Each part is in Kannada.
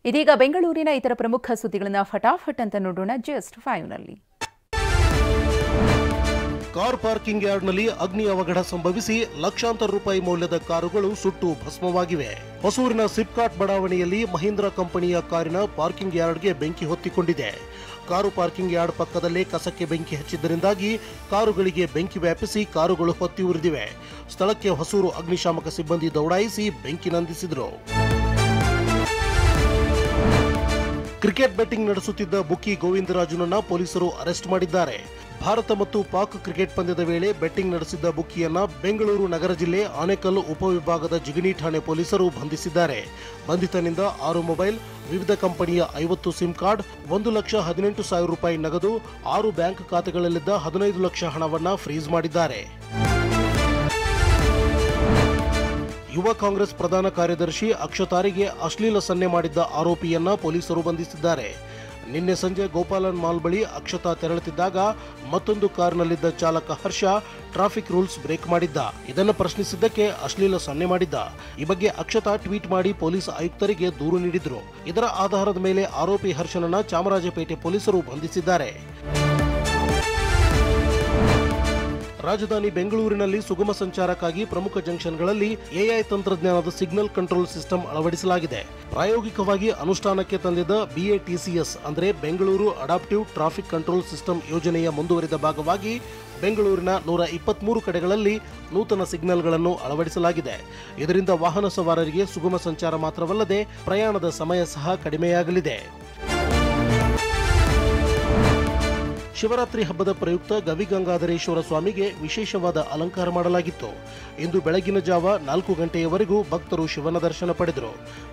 ಇದೀಗ ಬೆಂಗಳೂರಿನ ಇತರ ಪ್ರಮುಖ ಸುದ್ದಿಗಳನ್ನು ಫಟಾಫಟ್ ಅಂತ ನೋಡೋಣ ಜಸ್ಟ್ 5 ನಲ್ಲಿ. ಕಾರ್ ಪಾರ್ಕಿಂಗ್ ಯಾರ್ಡ್ನಲ್ಲಿ ಅಗ್ನಿ ಅವಘಡ ಸಂಭವಿಸಿ ಲಕ್ಷಾಂತರ ರೂಪಾಯಿ ಮೌಲ್ಯದ ಕಾರುಗಳು ಸುಟ್ಟು ಭಸ್ಮವಾಗಿವೆ. ಹೊಸೂರಿನ ಸಿಪ್ಕಾಟ್ ಬಡಾವಣೆಯಲ್ಲಿ ಮಹೀಂದ್ರ ಕಂಪನಿಯ ಕಾರಿನ ಪಾರ್ಕಿಂಗ್ ಯಾರ್ಡ್ಗೆ ಬೆಂಕಿ ಹೊತ್ತಿಕೊಂಡಿದೆ. ಕಾರು ಪಾರ್ಕಿಂಗ್ ಯಾರ್ಡ್ ಪಕ್ಕದಲ್ಲೇ ಕಸಕ್ಕೆ ಬೆಂಕಿ ಹಚ್ಚಿದ್ದರಿಂದಾಗಿ ಕಾರುಗಳಿಗೆ ಬೆಂಕಿ ವ್ಯಾಪಿಸಿ ಕಾರುಗಳು ಹೊತ್ತಿ ಉರಿದಿವೆ. ಸ್ಥಳಕ್ಕೆ ಹೊಸೂರು ಅಗ್ನಿಶಾಮಕ ಸಿಬ್ಬಂದಿ ದೌಡಾಯಿಸಿ ಬೆಂಕಿ ನಂದಿಸಿದರು. ಕ್ರಿಕೆಟ್ ಬೆಟ್ಟಿಂಗ್ ನಡೆಸುತ್ತಿದ್ದ ಬುಕ್ಕಿ ಗೋವಿಂದರಾಜುನನ್ನ ಪೊಲೀಸರು ಅರೆಸ್ಟ್ ಮಾಡಿದ್ದಾರೆ. ಭಾರತ ಮತ್ತು ಪಾಕ್ ಕ್ರಿಕೆಟ್ ಪಂದ್ಯದ ವೇಳೆ ಬೆಟ್ಟಿಂಗ್ ನಡೆಸಿದ್ದ ಬುಕ್ಕಿಯನ್ನ ಬೆಂಗಳೂರು ನಗರ ಜಿಲ್ಲೆ ಆನೇಕಲ್ ಉಪವಿಭಾಗದ ಜಿಗಣಿ ಠಾಣೆ ಪೊಲೀಸರು ಬಂಧಿಸಿದ್ದಾರೆ. ಬಂಧಿತನಿಂದ 6 ಮೊಬೈಲ್, ವಿವಿಧ ಕಂಪನಿಯ 50 ಸಿಮ್ ಕಾರ್ಡ್, 1,18,000 ರೂಪಾಯಿ ನಗದು, 6 ಬ್ಯಾಂಕ್ ಖಾತೆಗಳಲ್ಲಿದ್ದ 15 ಲಕ್ಷ ಹಣವನ್ನ ಫ್ರೀಸ್ ಮಾಡಿದ್ದಾರೆ. ಯುವ ಕಾಂಗ್ರೆಸ್ ಪ್ರಧಾನ ಕಾರ್ಯದರ್ಶಿ ಅಕ್ಷತಾರಿಗೆ ಅಶ್ಲೀಲ ಸನ್ನೆ ಮಾಡಿದ್ದ ಆರೋಪಿಯನ್ನ ಪೊಲೀಸರು ಬಂಧಿಸಿದ್ದಾರೆ. ನಿನ್ನೆ ಸಂಜೆ ಗೋಪಾಲನ್ ಮಾಲ್ ಬಳಿ ಅಕ್ಷತಾ ತೆರಳುತ್ತಿದ್ದಾಗ ಮತ್ತೊಂದು ಕಾರಿನಲ್ಲಿದ್ದ ಚಾಲಕ ಹರ್ಷ ಟ್ರಾಫಿಕ್ ರೂಲ್ಸ್ ಬ್ರೇಕ್ ಮಾಡಿದ್ದ. ಇದನ್ನು ಪ್ರಶ್ನಿಸಿದ್ದಕ್ಕೆ ಅಶ್ಲೀಲ ಸನ್ನೆ ಮಾಡಿದ್ದ. ಈ ಬಗ್ಗೆ ಅಕ್ಷತಾ ಟ್ವೀಟ್ ಮಾಡಿ ಪೊಲೀಸ್ ಆಯುಕ್ತರಿಗೆ ದೂರು ನೀಡಿದ್ರು. ಇದರ ಆಧಾರದ ಮೇಲೆ ಆರೋಪಿ ಹರ್ಷನನ್ನ ಚಾಮರಾಜಪೇಟೆ ಪೊಲೀಸರು ಬಂಧಿಸಿದ್ದಾರೆ. ರಾಜಧಾನಿ ಬೆಂಗಳೂರಿನಲ್ಲಿ ಸುಗಮ ಸಂಚಾರಕ್ಕಾಗಿ ಪ್ರಮುಖ ಜಂಕ್ಷನ್ಗಳಲ್ಲಿ ಎಐ ತಂತ್ರಜ್ಞಾನದ ಸಿಗ್ನಲ್ ಕಂಟ್ರೋಲ್ ಸಿಸ್ಟಮ್ ಅಳವಡಿಸಲಾಗಿದೆ. ಪ್ರಾಯೋಗಿಕವಾಗಿ ಅನುಷ್ಠಾನಕ್ಕೆ ತಂದಿದ್ದ ಬಿಎಟಿಸಿಎಸ್ ಅಂದರೆ Bengaluru adaptive traffic control system ಯೋಜನೆಯ ಮುಂದುವರಿದ ಭಾಗವಾಗಿ ಬೆಂಗಳೂರಿನ 123 ಕಡೆಗಳಲ್ಲಿ ನೂತನ ಸಿಗ್ನಲ್ಗಳನ್ನು ಅಳವಡಿಸಲಾಗಿದೆ. ಇದರಿಂದ ವಾಹನ ಸವಾರರಿಗೆ ಸುಗಮ ಸಂಚಾರ ಮಾತ್ರವಲ್ಲದೆ ಪ್ರಯಾಣದ ಸಮಯ ಸಹ ಕಡಿಮೆಯಾಗಲಿದೆ. ಶಿವರಾತ್ರಿ ಹಬ್ಬದ ಪ್ರಯುಕ್ತ ಗವಿಗಂಗಾಧರೇಶ್ವರ ಸ್ವಾಮಿಗೆ ವಿಶೇಷವಾದ ಅಲಂಕಾರ ಮಾಡಲಾಗಿತ್ತು. ಇಂದು ಬೆಳಗಿನ ಜಾವ 4 ಗಂಟೆಯವರೆಗೂ ಭಕ್ತರು ಶಿವನ ದರ್ಶನ ಪಡೆದರು.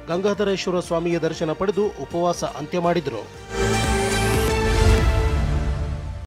ಗಂಗಾಧರೇಶ್ವರ ಸ್ವಾಮಿಯ ದರ್ಶನ ಪಡೆದು ಉಪವಾಸ ಅಂತ್ಯ ಮಾಡಿದರು.